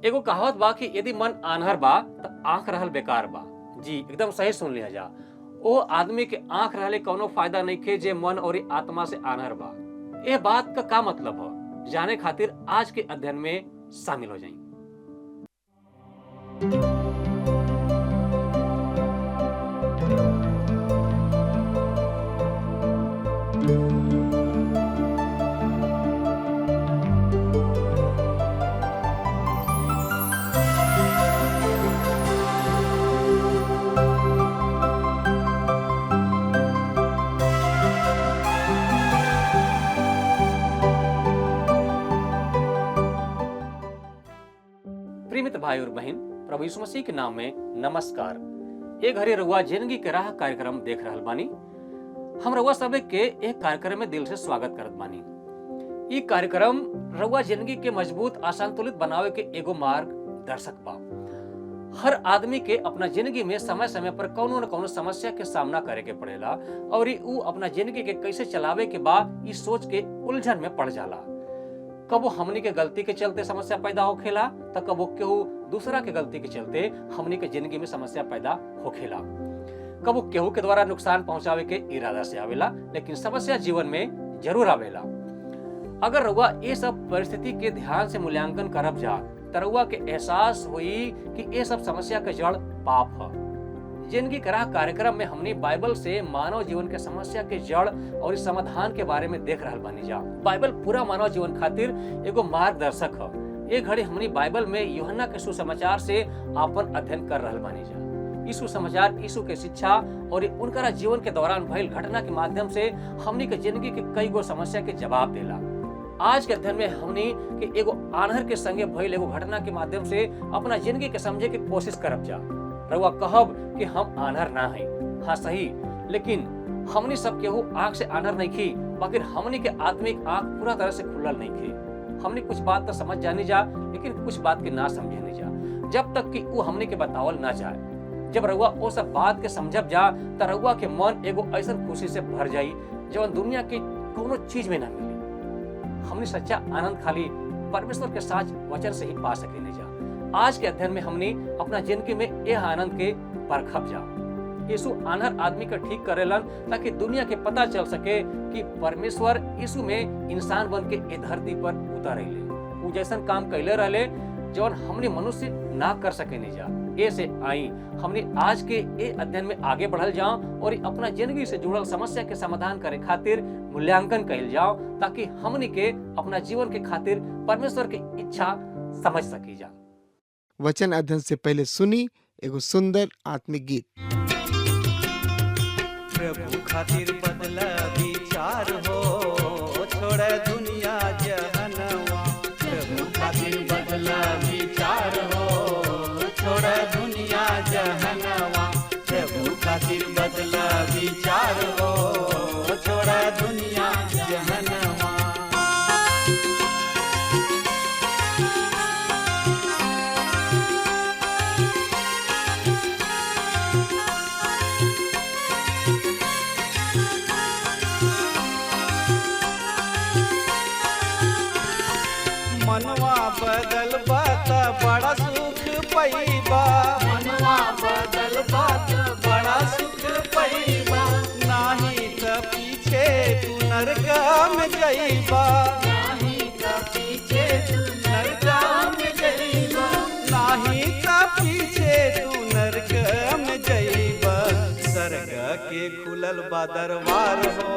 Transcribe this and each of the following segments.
एगो कहावत बा कि यदि मन आन्हर बा त आंख रहल बेकार बा। जी एकदम सही सुन लिया जा। ओ आदमी के आंख रहले कौनो फायदा नहीं खे जे मन और आत्मा से आन्हर बा। ए बात का मतलब है जाने खातिर आज के अध्ययन में शामिल हो जाएं। प्रिय मित्र भाई और बहन, प्रभु यीशु मसीह के नाम में नमस्कार। एक घड़ी रउआ जिंदगी के राह कार्यक्रम देख रहल बानी। हम रउआ सब के एक कार्यक्रम में दिल से स्वागत करत बानी। ई कार्यक्रम रउआ जिंदगी के मजबूत असंतुलित बनावे के एगो मार्ग दर्शक बा। हर आदमी के अपना जिंदगी में समय समय पर कौनो न कौनो समस्या के सामना करे के पड़ेला और ऊ अपना जिंदगी के कैसे चलावे के बाद ई सोच के उलझन में पड़ जाला। कबो हमनी के गलती के चलते समस्या पैदा होखेला तो कबो केहू दूसरा के गलती के चलते हमनी के जिंदगी में समस्या पैदा होखेला। कबो केहू के द्वारा नुकसान पहुंचावे के इरादा से आवेला, लेकिन समस्या जीवन में जरूर आवेला। अगर रउआ ये सब परिस्थिति के ध्यान से मूल्यांकन करब जा तो रउआ के एहसास हुई कि ये सब समस्या के जड़ पाप है। जिंदगी का राह कार्यक्रम में हमने बाइबल से मानव जीवन के समस्या के जड़ और समाधान के बारे में देख रहल बानी जा। बाइबल पूरा मानव जीवन खातिर एगो मार्गदर्शक है। एक घड़ी हमने बाइबल में यूहन्ना के सुसमाचार से आपन अध्ययन कर रहल बानी जा। यीशु समाचार यीशु के शिक्षा और उनका जीवन के दौरान भइल घटना के माध्यम से हमनी के जिंदगी के कई गो समस्या के जवाब देला। आज के अध्ययन में हमनी के एगो आन्हर के संगे भइल एगो घटना के माध्यम से अपना जिंदगी के समझे के कोशिश करब जा। रउआ कहब कि हम आन्हर ना है। हाँ सही, लेकिन हमनी सब केहू आंख से आन्हर नहीं खी, बाकी हमनी के आत्मिक आंख पूरा तरह से खुलल नहीं खी। हमनी कुछ बात तो समझ जानी जा, लेकिन कुछ बात के ना समझे नहीं जा, जब तक कि वो हमनी के बतावल ना जाए। जब रउआ वो सब बात के समझब जा तो रउआ के मन एगो ऐसा खुशी से भर जाई जब दुनिया के कोनो चीज में ना मिली। हमनी सच्चा आनंद खाली परमेश्वर के साथ वचन से ही पा सके नहीं जा। आज के अध्ययन में हमने अपना जिंदगी में यह आनंद के परखब जा। यीशु आन्हर आदमी का ठीक करेलन ताकि दुनिया के पता चल सके कि परमेश्वर यीशु में इंसान बन के ए धरती पर उतरेले। वो जैसन काम कैले रहले जौन हमने मनुष्य ना कर सके नहीं जा। ऐसे आई हमने आज के ए अध्ययन में आगे बढ़ल जाओ और अपना जिंदगी से जुड़ल समस्या के समाधान करे खातिर मूल्यांकन कैल जाओ, ताकि हमने के अपना जीवन के खातिर परमेश्वर की इच्छा समझ सकी जा। वचन अध्ययन से पहले सुनी एगो सुंदर आत्मिक गीत। प्रभु खातिर बदला विचार हो, छोड़ दुनिया जहनवा। प्रभु खातिर बदला विचार हो, छोड़ दुनिया जहनवा। प्रभु खातिर बदला विचार हो, छोड़ दुनिया जहनवा। मनवा बदल बात बड़ा सुख पैबा। मनवा बदल बात बड़ा सुख पैबा। नाही त पीछे तू नरक में जइबा। नाही त पीछे तू नरक में जइबा। नाही त पीछे तू नरक में जइबा। स्वर्ग के खुलल बा दरबार हो,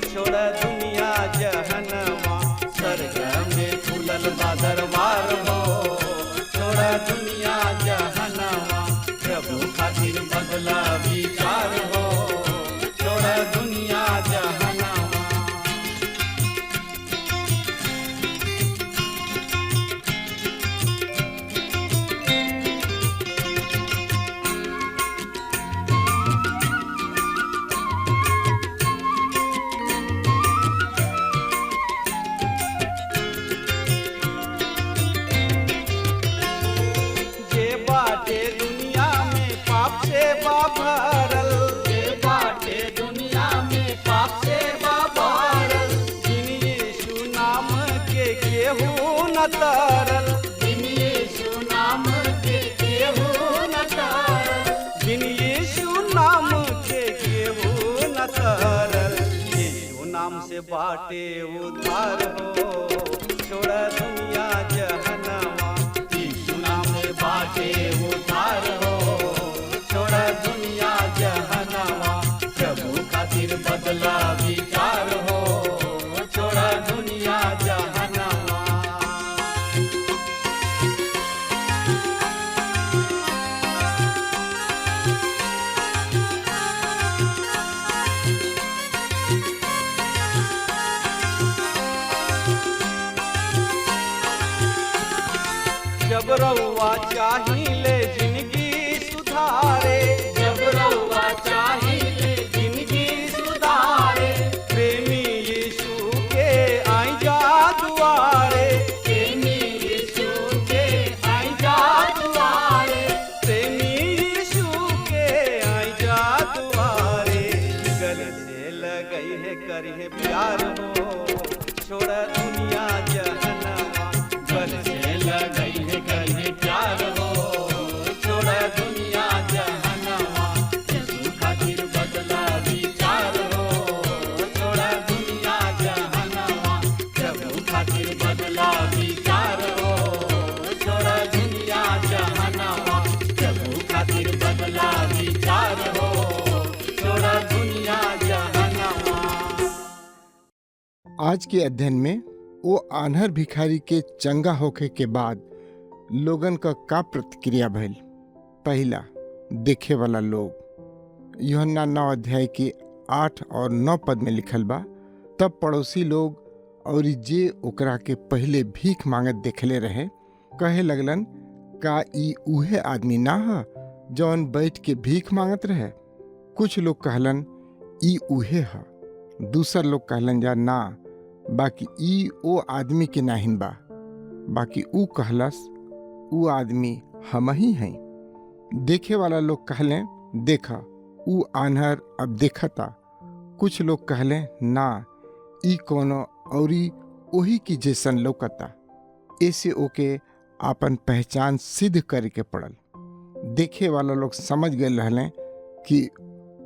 छोड़ दुनिया जहनवा। स्वर्ग में खुलल बा दरबार हो, छोड़ दुनिया जहनवा। प्रभु खातिर बदला विचार हो, छोड़ दुनिया जहनवा। जे धरल। यीशु नाम से बाटे उद्धार हो, छोड़ा दुनिया जहनवा। यीशु नाम से बाटे उद्धार हो, छोड़ा दुनिया जहनवा। प्रभु खातिर बदला विचार हो, छोड़ा दुनिया जहनवा। जब रउआ चाहिले जिंदगी सुधारे, जब रउआ चाहिले जिंदगी सुधारे, प्रेमी यीशु के आई जा दुआरे। प्रेमी यीशु के आई जा दुआरे, प्रेमी यीशु के आई जा दुआरे। गले से लगई है करिए प्यार हो, छोड़ा दुनिया जहनवा। गले से लगई है करिए प्यार हो, छोड़ा दुनिया जहनवा। यीशु खातिर बदला विचार हो, छोड़ा दुनिया जहनवा। प्रभु खातिर बदला विचार हो, छोड़ा दुनिया जहनवा। प्रभु खातिर बदला विचार हो, छोड़ा दुनिया जहनवा। आज के अध्ययन में वो आन्हर भिखारी के चंगा होखे के बाद लोगन का प्रतिक्रिया भइल। पहला, देखे वाला लोग। यूहन्ना 9 अध्याय के 8 और 9 पद में लिखल बा, तब पड़ोसी लोग और जे ओकरा के पहले भीख मांगत देखले रहे कहे लगलन, का ई उहे आदमी ना ह जौन बैठ के भीख मांगत रहे? कुछ लोग कहलन, ई उहे ह। दूसर लोग कहलन जा, ना, बाकी ई ओ आदमी के नाहिन बा। बाकी ऊ कहलस, ऊ आदमी हम ही हैं। देखे वाला लोग कहले, देखा ऊ आन्हर अब देखता। कुछ लोग कहले, ना, ई कोनो औरी ओही की जैसन लौकता। ऐसे ओके आपन पहचान सिद्ध करे के पड़ल। देखे वाला लोग समझ गए रहले कि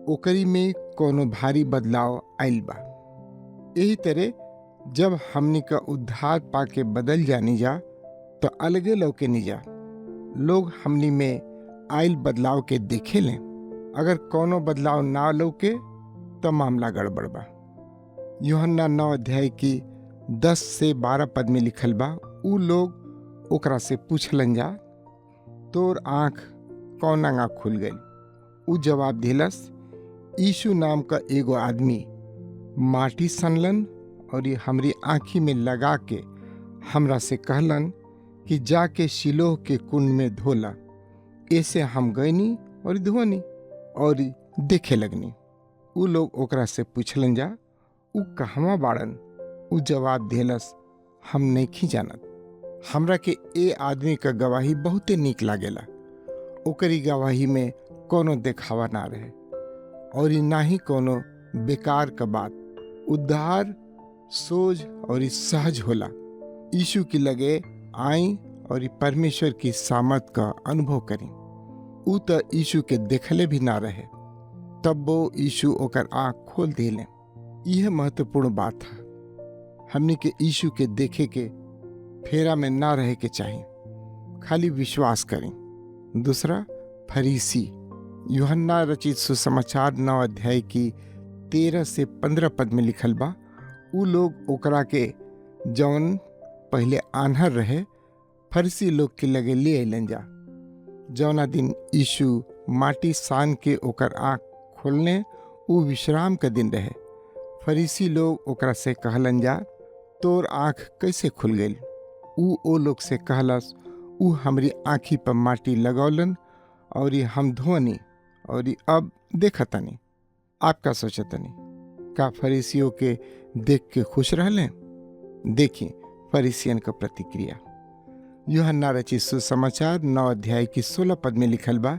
ओकरी में कोनो भारी बदलाव आइल बा। यही तरह जब हमनी का उद्धार पाके बदल जानी जा तो अलगे लौके नहीं जा। लोग हमनी में आइल बदलाव के देखे लें। अगर कोनो बदलाव ना लौके तो मामला गड़बड़ बा। यूहन्ना 9 अध्याय की 10 से 12 पद में लिखल बा, ऊ लोग ओकरा से पूछलन जा, तोर आँख कौन आँख खुल गई? ऊ जवाब दिलस, यीशु नाम का एगो आदमी माटी सनलन और ये हमरी आँखी में लगा के हमरा से कहलन कि जाके शिलोह के कुंड में धोला। ऐसे हम गईनी और धोनी और देखे लगनी। ऊ लोग ओकरा से पूछलन जा, ऊ कहवा बाड़न? ऊ जवाब देलस, हम नहीं जानत। हमरा के ए आदमी का गवाही बहुते नीक लागेला। ओकरी गवाही में कोनो देखावा ना रहे और ना ही कोनो बेकार का बात। उद्धार सोज और सहज होला। यीशु की लगे आई और परमेश्वर की सामर्थ का अनुभव करी। ऊ तो यीशु के देखले भी ना रहे, तब वो यीशु ओकर आँख खोल देले। यह महत्वपूर्ण बात है। हमने के यीशु के देखे के फेरा में ना रहे के चाहिए, खाली विश्वास करें। दूसरा, फरीसी। यूहन्ना रचित सुसमाचार 9 अध्याय की 13 से 15 पद में लिखल बा, ऊ लोग ओकरा के जौन पहले आन्हर रहे फरीसी लोग के लगे ले अलन जा। जौना दिन यीशु माटी सान के ओकर आँख खोलने, ऊ विश्राम का दिन रहे। फरीसी लोग ओकरा से कहलन जा, तोर आँख कैसे खुल गई? ऊ ओ लोग से कहलस, ऊ हमरी आँखी पर माटी लगौलन और ये हम धोनी और ये अब देखतनी। आपका सोचतनी का फरीसियों के देख के खुश रहले? देखिए फरीसियन का प्रतिक्रिया। यूहन्ना रचित सुसमाचार 9 अध्याय की 16 पद में लिखल बा,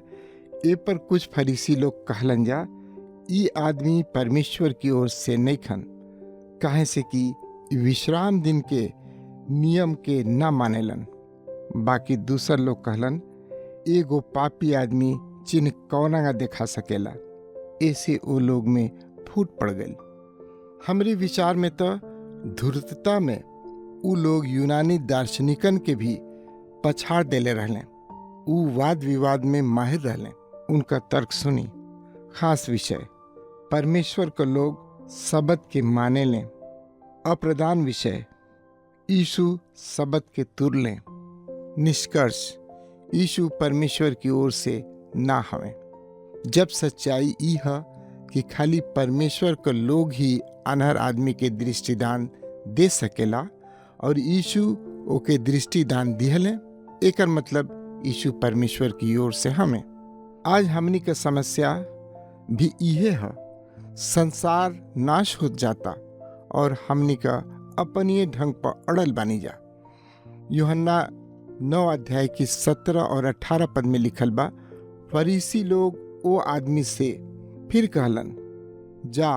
ए पर कुछ फरीसी लोग कहलन जा, ई आदमी परमेश्वर की ओर से नहीं खन, काहे से कि विश्राम दिन के नियम के ना मानेलन। बाकी दूसर लोग कहलन, एगो पापी आदमी चिन्ह कौना देखा सकेला। ऐसे ओ लोग में फूट पड़ गई। हमरे विचार में तो धूर्तता में उ लोग यूनानी दार्शनिकन के भी पछाड़ देले रहले। उ वाद विवाद में माहिर रहले। उनका तर्क सुनी। खास विषय परमेश्वर को लोग शब्द के माने लें। अप्रधान विषय यीशु शब्द के तुर लें। निष्कर्ष यीशु परमेश्वर की ओर से ना हवे। जब सच्चाई ई है कि खाली परमेश्वर के लोग ही अनहर आदमी के दृष्टिदान दे सकेला और यीशु ओके दृष्टिदान दिहले, एकर मतलब यीशु परमेश्वर की ओर से हमें। आज हमनी के समस्या भी इहे है। संसार नाश हो जाता और हमनी का अपनी ढंग पर अड़ल बानी जा। यूहन्ना 9 अध्याय की 17 और 18 पद में लिखल बा, फरीसी लोग ओ आदमी से फिर कहलन, जा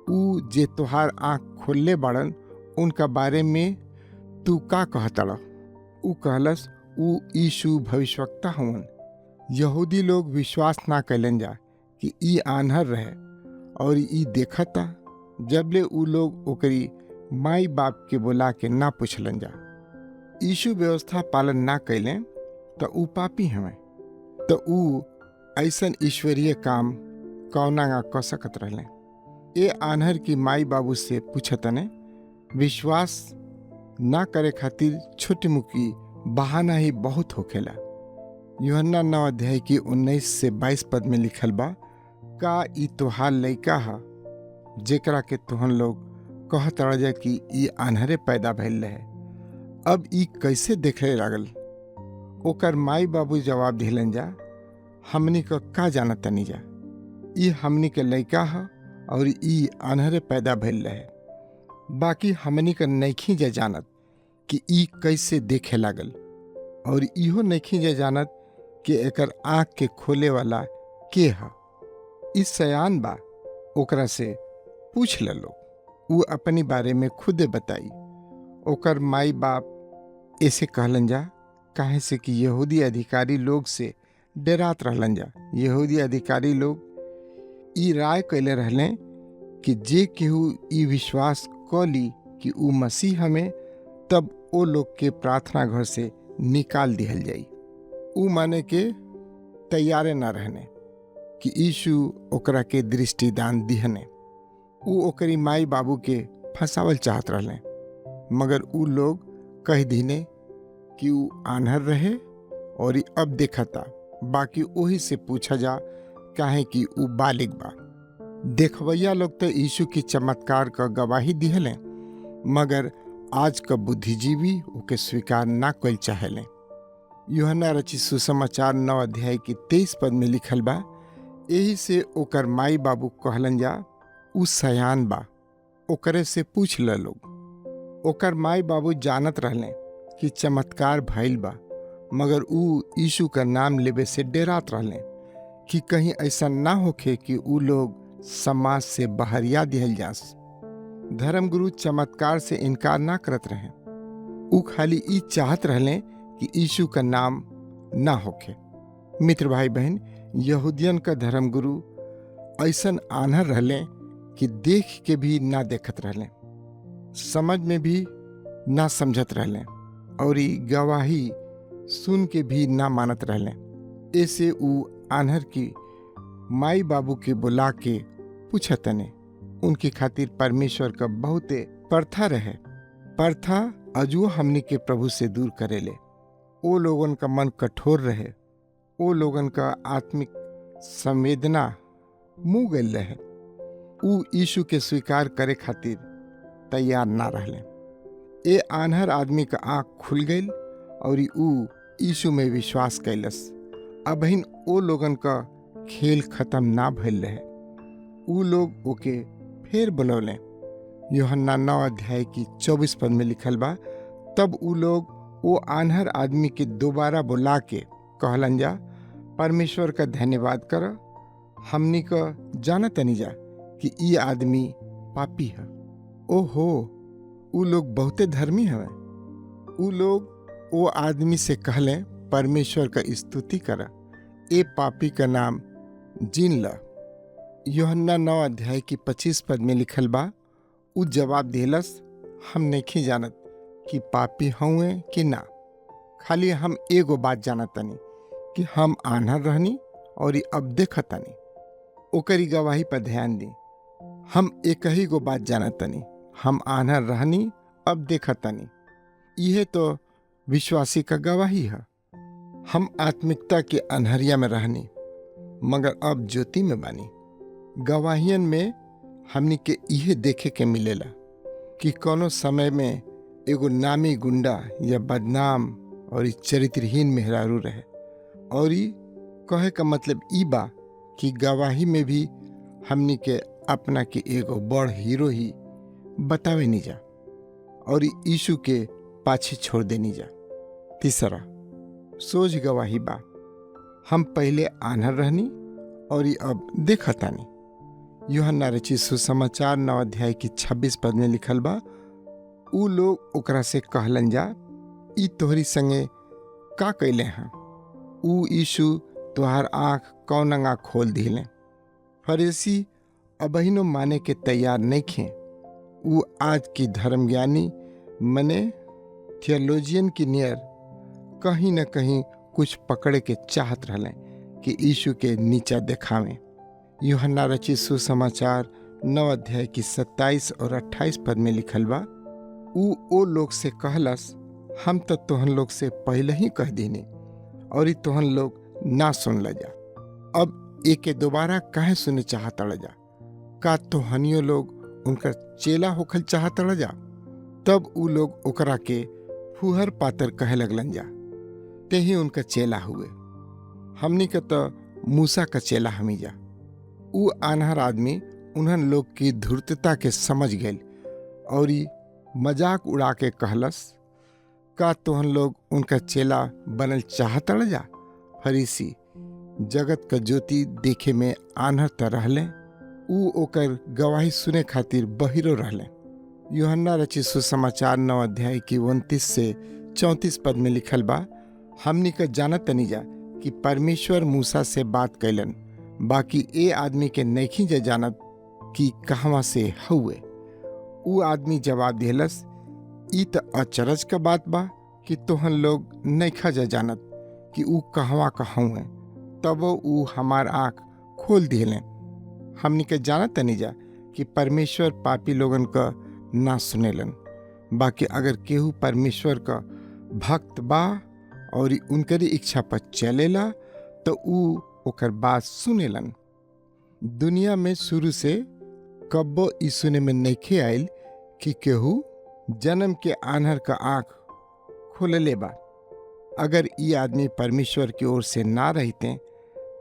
ऊ जे तोहार आँख खोलले बाड़न उनका बारे में तू का कहतड़? ऊ कहलस, ऊ यीशु भविष्यवक्ता हवन। यहूदी लोग विश्वास ना कैलन जा कि ई आन्हर रहे और ई देखता, जबले ऊ लोग ओकरी माई बाप के बुला के ना पूछलन जा। यीशु व्यवस्था पालन ना कैलें तो ऊ पापी हमें, तो ऊ ऐसन ईश्वरीय काम कौना क सकत रहले। ए आन्हर की माई बाबू से पूछतने, विश्वास ना करे खातिर छोटी मुकी बहाना ही बहुत होखेला। यूहन्ना 9 अध्याय की 19 से 22 पद में लिखल बा, का ई तोहार लइका हा जेकरा के तुहन लोग कहत रह कि ई आन्हरे पैदा भइल रहे, अब ई कैसे देखे लागल? ओकर माई बाबू जवाब दिलन जा, हमनी का जानत तनी जा, ई हमनी के लइका हा और ई आन्हरे पैदा भइल रहे। बाकी हमनी का नइखी जा जानत कि ई कैसे देखे लागल, और इहो नइखी जा जानत कि एकर आँख के खोले वाला के हा। ई सयान बा, ओकरा से पूछ ल लो, ऊ अपनी बारे में खुदे बताई। ओकर माई बाप ऐसे कहलन जा काहे से कि यहूदी अधिकारी लोग से डरात रहलन जा। यहूदी अधिकारी लोग ई राय कैले रहले कि जे केहू ई विश्वास क ली कि ऊ मसीह हमें, तब ओ लोग के प्रार्थना घर से निकाल दिहल जाई। ऊ माने के तैयारे ना रहने कि यीशु ओकरा के दृष्टिदान दिहने। ऊ ओकरी माई बाबू के फंसावल चाहत रहले, मगर ऊ लोग कह दीने कि ऊ आन्हर रहे और अब देखता। बाकी वही से पूछा जा काहे कि ऊ बालिग बा। देखवैया लोग तो यीशु की चमत्कार का गवाही दिहले, मगर आज का बुद्धिजीवी ओके स्वीकार ना कइल चाहेले। यूहन्ना रचित सुसमाचार 9 अध्याय की 23 पद में लिखल बा, यही से ओकर माई बाबू कहलन जा, ऊ सयान बा, ओकरे से पूछ ल लोग। ओकर माई बाबू जानत रहले कि चमत्कार भइल बा, मगर ऊ यीशु का नाम लेवे से डरात रहले कि कहीं ऐसा ना होखे कि ऊ लोग समाज से बहरिया दिहल जास। धर्मगुरु चमत्कार से इनकार ना करत रहे। ऊ खाली ई चाहत रहले कि यीशु का नाम ना होखे। मित्र भाई बहन, यहूदियन का धर्मगुरु ऐसन आन्हर रहले कि देख के भी ना देखत रहले, समझ में भी ना समझत रहले और ई गवाही सुन के भी ना मानत रहले। ऐसे ऊ आन्हर की माई बाबू के बुला के पूछतने। उनकी खातिर परमेश्वर का बहुते प्रथा रहे। प्रथा अजुओ हमनी के प्रभु से दूर करेले। ओ लोगन का मन कठोर रहे। ओ लोगन का आत्मिक संवेदना मुँह गल रहे। ऊ यीशु के स्वीकार करे खातिर तैयार ना रहले। ए आन्हर आदमी का आँख खुल गई और ऊ यीशु में विश्वास कैलस। अबहिन ओ लोगन का खेल खत्म ना भइल रहे। ऊ लोग ओके फिर बुलौले। यूहन्ना 9 अध्याय की 24 पद में लिखल बा, तब ऊ लोग वो आन्हर आदमी के दोबारा बुला के कहलन जा, परमेश्वर का धन्यवाद कर, हमनी का जानत नहीं जा कि ई आदमी पापी है। ओहो, ऊ लोग बहुते धर्मी हवे। ऊ लोग वो आदमी से कहले, परमेश्वर का स्तुति कर, ए पापी का नाम जिन ल। यूहन्ना 9 अध्याय की 25 पद में लिखल बा, उ जवाब देलस, हम नहीं जानत कि पापी हउए कि ना, खाली हम एगो बात जानत तनी कि हम आन्हर रहनी और अब देखतानी। ओकरी गवाही पर ध्यान दी। हम एक ही गो बात जानत तनी, हम आन्हर रहनी अब देखतानी। यह तो विश्वासी का गवाही है। हम आत्मिकता के अनहरिया में रहनी मगर अब ज्योति में बानी। गवाहियन में हमनी के यह देखे के मिलेला कि कोनो समय में एगो नामी गुंडा या बदनाम और चरित्रहीन मेहरारू रहे, और कहे का मतलब ई बा कि गवाही में भी हमनी के अपना के एगो बड़ हीरो ही बतावे नहीं जा और यीशु के पाछे छोड़ देनी जा। तीसरा सोच गवाही बा, हम पहले आन्हर रहनी और अब देखतानी। यूहन्ना रचित सुसमाचार 9 अध्याय की 26 पद में लिखल बा, उ लोग ओकरा से कहलन जा, ई तोहरी संगे का कैले हैं? उ यीशु तोहार आँख कौन खोल दिले। फरीसी अबहिनो माने के तैयार नहीं खे। उ आज की धर्मज्ञानी मने थियोलॉजियन की नियर कहीं न कहीं कुछ पकड़े के चाहत रहले कि यीशु के नीचा देखावें। यूहन्ना रचित सुसमाचार 9 अध्याय की 27 और 28 पद में लिखल बा, उ ओ लोग से कहलस, हम तो तोहन लोग से पहले ही कह देनी और तोहन लोग ना सुन ल जा। अब एके दोबारा काहे सुने चाहत जा? का तोहनियो लोग उनका चेला होखल चाहत जा? तब उ लोग ओकरा के फुहर पातर कहे लगलन जा। ते ही उनका चेला हुए। हमनी का तो मूसा का चेला हमी जा। उ आन्हर आदमी उन्हन लोग की धूर्तता के समझ गए और मजाक उड़ा के कहलस, का तोहन लोग उनका चेला बनल चाहत जा? फरीसी जगत का ज्योति देखे में आन्हर त रहले, उ ओकर गवाही सुने खातिर बहिरो रहले। यूहन्ना रचित सुसमाचार 9 अध्याय की 29 से 34 पद में लिखल बा, हमनी का जानत तनी जा कि परमेश्वर मूसा से बात कैलन, बाकी ए आदमी के नहीं जा जानत कि कहवा से हुए। उ आदमी जवाब दिलस, ई त अचरज का बात बा कि तोहन लोग नहीं जा जानत कि उ कहवा का हुए। तब उ हमार आँख खोल दिले। हमनी के जानत तनी जा कि परमेश्वर पापी लोगन का ना सुनेलन, बाकी अगर केहू परमेश्वर का भक्त बा और उनकरी इच्छा पर चलेला तो उ ओकर बात सुनेलन। दुनिया में शुरू से कब्बो ई सुने में नइखे आइल कि केहू जन्म के आन्हर का आँख खोलले बा। अगर ई आदमी परमेश्वर की ओर से ना रहते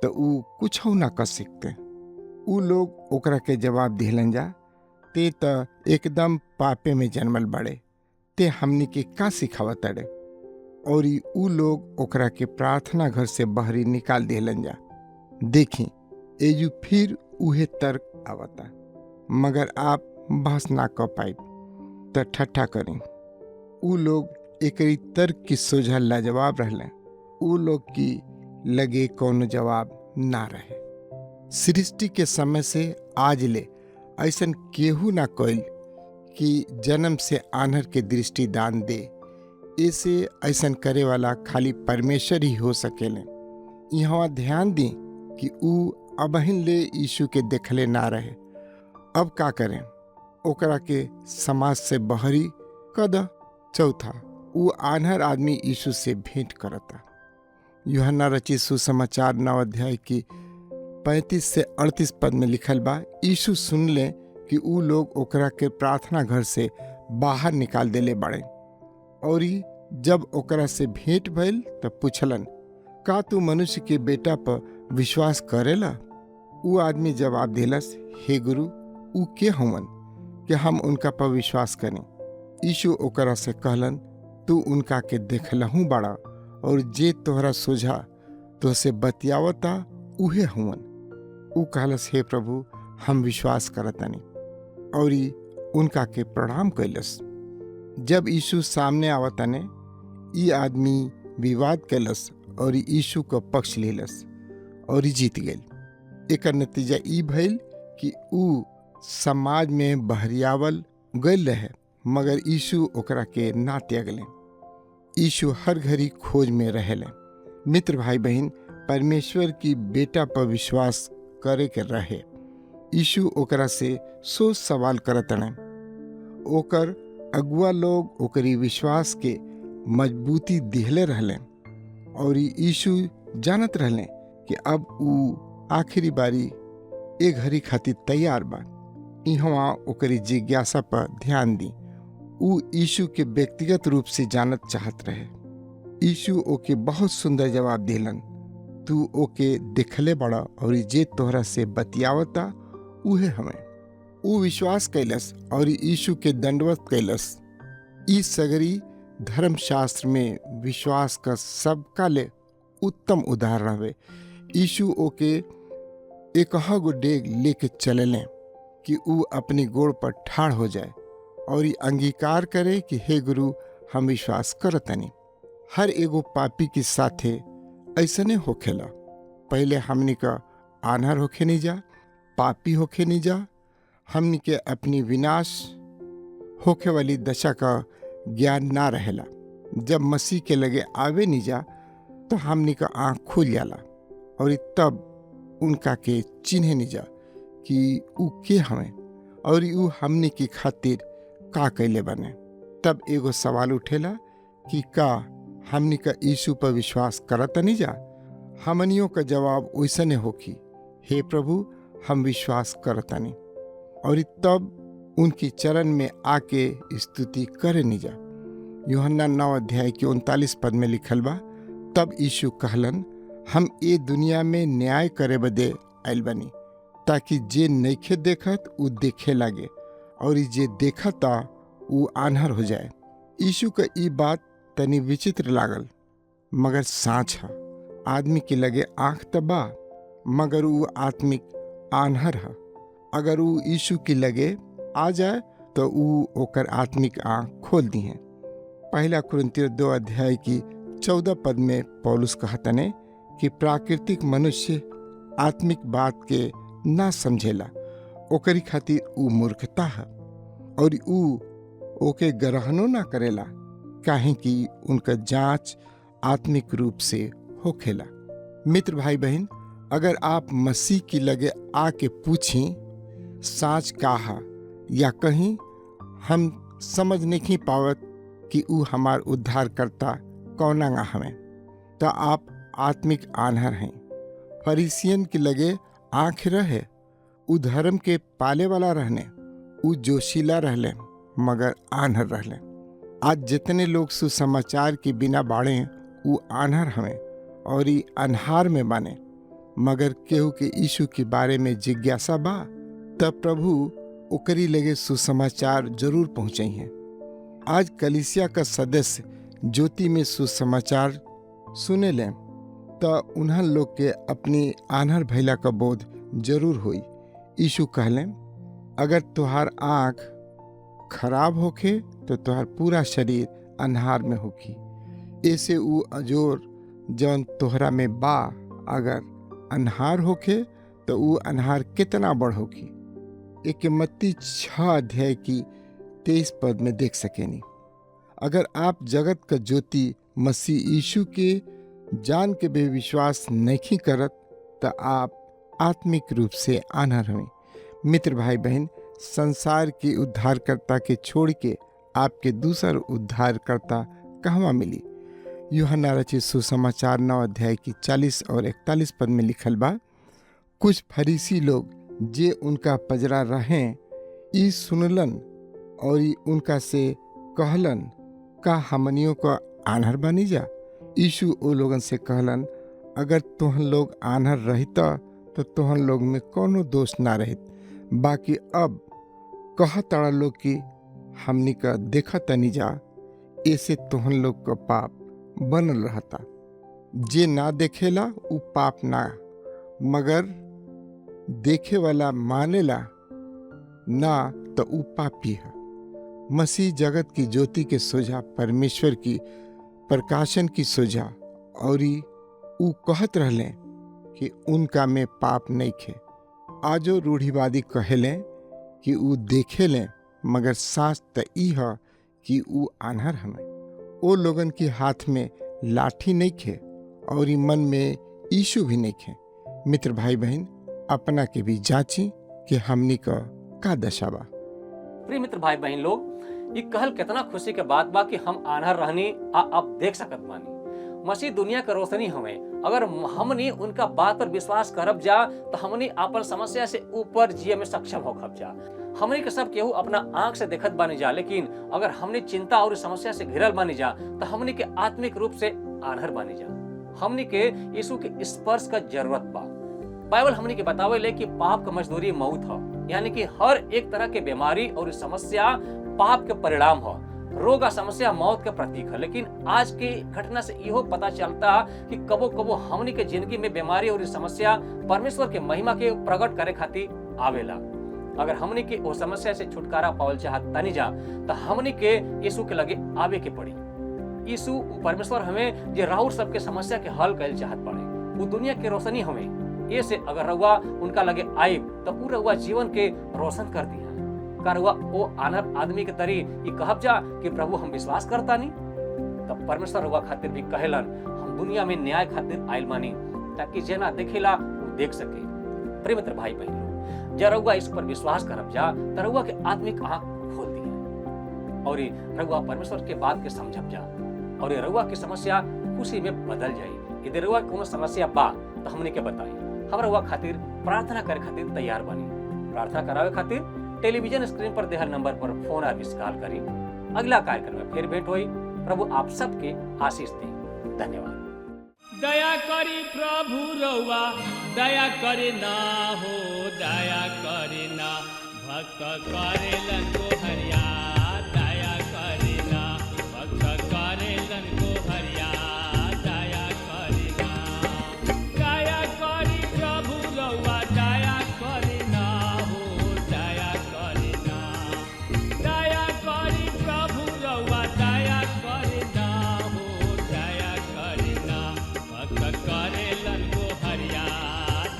तो उ कुछ ना कर सकते। उ लोग ओकरा के जवाब दिहलन जा, ते त एकदम पापे में जन्मल बड़े, ते हमनी के का सिखावत अड़े। और उ लोग ओकरा के प्रार्थना घर से बहरी निकाल दिहलन जा। देखी एजू फिर उहे तर्क आवता, मगर आप बहस ना कर पाई तो ठट्ठा करें। उ लोग एकरी तर्क की सोझा लाजवाब रहले। उ लोग की लगे कोनो जवाब ना रहे। सृष्टि के समय से आज ले ऐसन केहू ना कइल कि जन्म से आन्हर के दृष्टि दान दे। ऐसे ऐसन करे वाला खाली परमेश्वर ही हो सकेले। यहाँ ध्यान दी कि उ अबहिन ले यीशु के देखले ना रहे। अब का करें? ओकरा के समाज से बहरी कद। चौथा, उ आन्हर आदमी यीशु से भेंट करता। यूहन्ना रचित सुसमाचार 9 अध्याय की 35 से 38 पद में लिखल बा, यीशु सुन ले कि उ लोग ओकरा के प्रार्थना घर से बाहर निकाल देले बड़े। और जब ओकरा से भेंट भइल तब पूछलन, का तू मनुष्य के बेटा पर विश्वास करेला? उ आदमी जवाब दिलस, हे गुरु, उ के हवन कि हम उनका पर विश्वास करें? यीशु ओकरा से कहलन, तू उनका के देखलहू बड़ा और जे तोहरा सोझा तो से बतियावता उहे हुवन। उ कहलस, हे प्रभु, हम विश्वास करतनी, और उनका के प्रणाम कैलस। जब यीशु सामने आवतने, ई आदमी विवाद कैलस और यीशु का पक्ष लेलस और जीत गए। एक नतीजा ई भइल कि ऊ समाज में बहरियावल गइल रहे, मगर यीशु ओकरा के ना त्यागले। यीशु हर घड़ी खोज में रहेले। मित्र भाई बहन, परमेश्वर की बेटा पर विश्वास करे के रहे। यीशु ओकरा से सोच सवाल करत रहे। ओकर अगुआ लोग ओकरी विश्वास के मजबूती दिहले रहले और यीशु जानत रहले कि अब ऊ आखिरी बारी एक घड़ी खातिर तैयार बा। इहवा ओकरी जिज्ञासा पर ध्यान दी। ऊ यीशु के व्यक्तिगत रूप से जानत चाहत रहे। यीशु ओके बहुत सुंदर जवाब दिलन, तू ओके देखले बड़ा और जे तोहरा से बतियावता उहे हमें। ऊ विश्वास कैलस और यीशु के दंडवत कैलस। ई सगरी धर्मशास्त्र में विश्वास का सबका ले उत्तम उदाहरण हवे। यीशु ओके एक गो डेग लेके चलेले कि ऊ अपनी गोड़ पर ठाड़ हो जाए और अंगीकार करे कि हे गुरु, हम विश्वास करतनी। हर एगो पापी के साथे ऐसने होखेला। पहले हमनी का आन्हर होखे नहीं जा, पापी होखे नहीं जा। हमनी के अपनी विनाश होखे वाली दशा का ज्ञान ना रहेला। जब मसीह के लगे आवे नहीं जा तो हमनी का आँख खुल जाला और तब उनका के चिन्हे नहीं जा कि ऊ के हमें और ऊ हमनी की खातिर का कैले बने। तब एगो सवाल उठेला कि का हमनी का यीशु पर विश्वास करत नहीं जा। हमनियों का जवाब वैसने होखी, हे प्रभु, हम विश्वास करतनी। और तब उनकी चरण में आके स्तुति करे नहीं जा। यूहन्ना 9 अध्याय के 39 पद में लिखल बा, तब यीशु कहलन, हम ये दुनिया में न्याय करे बदे आइल बनी, ताकि जे नइखे देखत ऊ देखे लागे और जे देखता ऊ आन्हर हो जाए। यीशु का ई बात तनी विचित्र लागल, मगर साँच है। आदमी के लगे आँख त बा, मगर ऊ आत्मिक आन्हर है। अगर ऊ यीशु के लगे आ जाए तो ऊ ओकर आत्मिक आँख खोल दी है। पहला कुरिन्थियों 2 अध्याय की 14 पद में पौलुस कहतने कि प्राकृतिक मनुष्य आत्मिक बात के ना समझेला, ओकरी खातिर ऊ मूर्खता है और ऊ ओके ग्रहणो ना करेला, काहे कि उनका जांच आत्मिक रूप से होखेला। मित्र भाई बहन, अगर आप मसीह की लगे आके पूछी साँच काहा या कहीं हम समझ नहीं पावत कि ऊ हमार उद्धार करता कौना गा हमें, तो आप आत्मिक आन्हर हैं। फरीसियन की लगे आँख रहे, ऊ धर्म के पाले वाला रहने, ऊ जोशीला रहले मगर आन्हर रहले। आज जितने लोग सुसमाचार के बिना बाड़े ऊ आन्हर हमें और ई अन्हार में बाने, मगर केहू के यीशु के बारे में जिज्ञासा बा तब प्रभु ओकरी लगे सुसमाचार जरूर पहुँचाई हैं। आज कलीसिया का सदस्य ज्योति में सुसमाचार सुने लें तो उन्हन लोग के अपनी आन्हर भैला का बोध जरूर होई। यीशु कहलें, अगर तुहार आँख खराब होखे तो तुहार पूरा शरीर अन्हार में होखी। ऐसे ऊ अजोर जौन तोहरा में बा अगर अन्हार होखे तो ऊ अन्हार कितना बड़ होखी। एक मत्ती 6 अध्याय की 23 पद में देख सकेनी। अगर आप जगत का ज्योति मसीह यीशु के जान के भी विश्वास नहीं करत तो आप आत्मिक रूप से आन्हर हुए। मित्र भाई बहन, संसार के उद्धारकर्ता के छोड़ के आपके दूसर उद्धारकर्ता कहवा मिली। यूहन्ना रचित सुसमाचार 9 अध्याय की 40 और 41 पद में लिखल बा, कुछ फरीसी लोग जे उनका पजरा रहें ई सुनलन और उनका से कहलन, का हमनियों का आन्हर बनी जा। यीशु ओ लोगन से कहलन, अगर तुहन लोग आन्हर रहता तो तुहन लोग में कोनो दोष ना रहित, बाकी अब कह ताड़ा लोग कि हमनी का देखा तनी जा, ऐसे तुहन लोग का पाप बनल रहता। जे ना देखेला उ पाप ना, मगर देखे वाला मानेला ना तो उ पापी है। मसीह जगत की ज्योति के सोझा परमेश्वर की प्रकाशन की सोझा और ऊ कहत रहले कि उनका में पाप नहीं खे। आजो रूढ़िवादी कहेले कि ऊ देखेले, मगर सास त ई ह कि ऊ आन्हर हमें। ओ लोगन के हाथ में लाठी नहीं खे और ई मन में यीशु भी नहीं खे। मित्र भाई बहन, अपना के भी जांची कि हमनी का दशा बा। प्रिय मित्र भाई बहन लोग, ये कहल कितना खुशी के बात बा कि हम आन्हर रहनी अब देख सकत बानी। मसीह दुनिया के रोशनी हमें। अगर हमनी उनका बात पर विश्वास करब जा तो हमनी अपन समस्या से ऊपर जिये में सक्षम होखब जा। हमनी के सब केहू अपना आंख से देखत बानी जा, लेकिन अगर हमनी चिंता और समस्या से घिरल बानी जा तो हमनी के आत्मिक रूप से आन्हर बानी जा। हमनी के यीशु के स्पर्श का जरूरत बा। बाइबल हमनी के बतावेले कि पाप का मजदूरी मौत है, यानी कि हर एक तरह के बीमारी और समस्या पाप के परिणाम हो। रोग का समस्या मौत के प्रतीक है। लेकिन आज की घटना से इहो पता चलता कि कबो कबो हमनी के जिंदगी में बीमारी और समस्या परमेश्वर के महिमा के प्रकट करे खातिर आवेला। अगर हमनी के वो समस्या से छुटकारा पावल चाहत तनी जा तो हमनी के यीशु के लगे आवे के पड़ी। यीशु परमेश्वर हमें जे राहुल सबके समस्या के हल कैल चाहत पड़े। वो दुनिया के रोशनी हमें। ये से अगर रउआ उनका लगे आए तो उ रउआ जीवन के रोशन कर दिया। का रउआ ओ आनर आदमी के तरी ई कहब जा कि प्रभु हम विश्वास करता नहीं, तब परमेश्वर रउआ खातिर भी कहेलन हम दुनिया में न्याय खातिर आइल बानी ताकि जेना देखेला वो देख सके। प्रिय मित्र भाई बहन लोग, जब रउआ इस पर विश्वास करब जा तो रउआ के आत्मिक आंख खोल दिए और रउआ परमेश्वर के बात के समझब जा और रउआ की समस्या खुशी में बदल जाई। यदि रउआ कोनो समस्या बा तो हमने के बताई। हम रउआ खातिर प्रार्थना करे खातिर तैयार बानी। प्रार्थना करावे खातिर टेलीविजन स्क्रीन पर देहल नंबर पर फोन और मिस कॉल करी। अगला कार्यक्रम में फिर भेंट हुई। प्रभु आप सबके आशीष दे। धन्यवाद। दया करी प्रभु रउआ, दया करे ना हो, दया करे ना। भक्त करेलन को हरिया, दया करे ना। भक्त करेलन को हरिया, दया करे ना। दया करी प्रभु रउआ, दया करे ना हो, दया करे ना। दया करी प्रभु रउआ, दया करे ना हो, दया करे ना। भक्त करेलन को हरिया,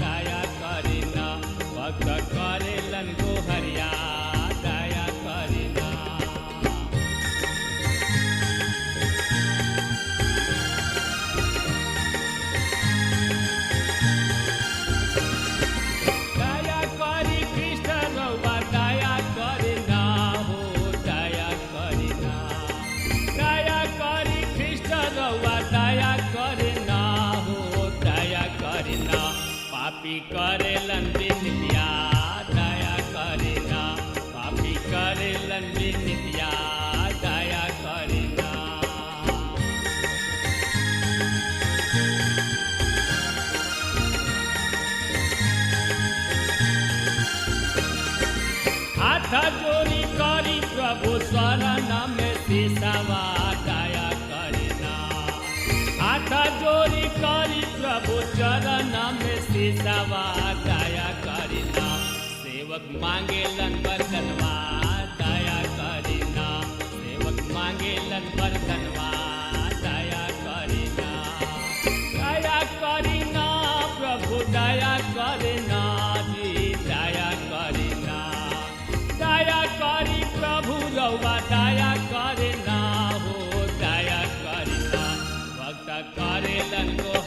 दया करे ना। भक्त करेलन को हरिया, दया करे ना। दया करी कृष्ण रउआ, दया करे ना हो, दया करे ना। दया करी कृष्ण रउआ, दया करे ना हो, दया करे ना। पापी करेलन विनतिया, दया करे ना। पापी करेलन विनतिया, दया करे ना। हाथ जोड़ी करी प्रभु शरण में सिसवा, दया करे ना। हाथ जोड़ी करी प्रभु चरण में सिसवा, दया करे ना। सेवक मांगेलन बरतनवा, दया करे ना। सेवक मांगेलन बरतनवा, दया करे ना। दया करे ना प्रभु, दया करे ना जी, दया करे ना। दया करी प्रभु रउआ, दया करे ना हो, दया करे ना। भक्त करेलन को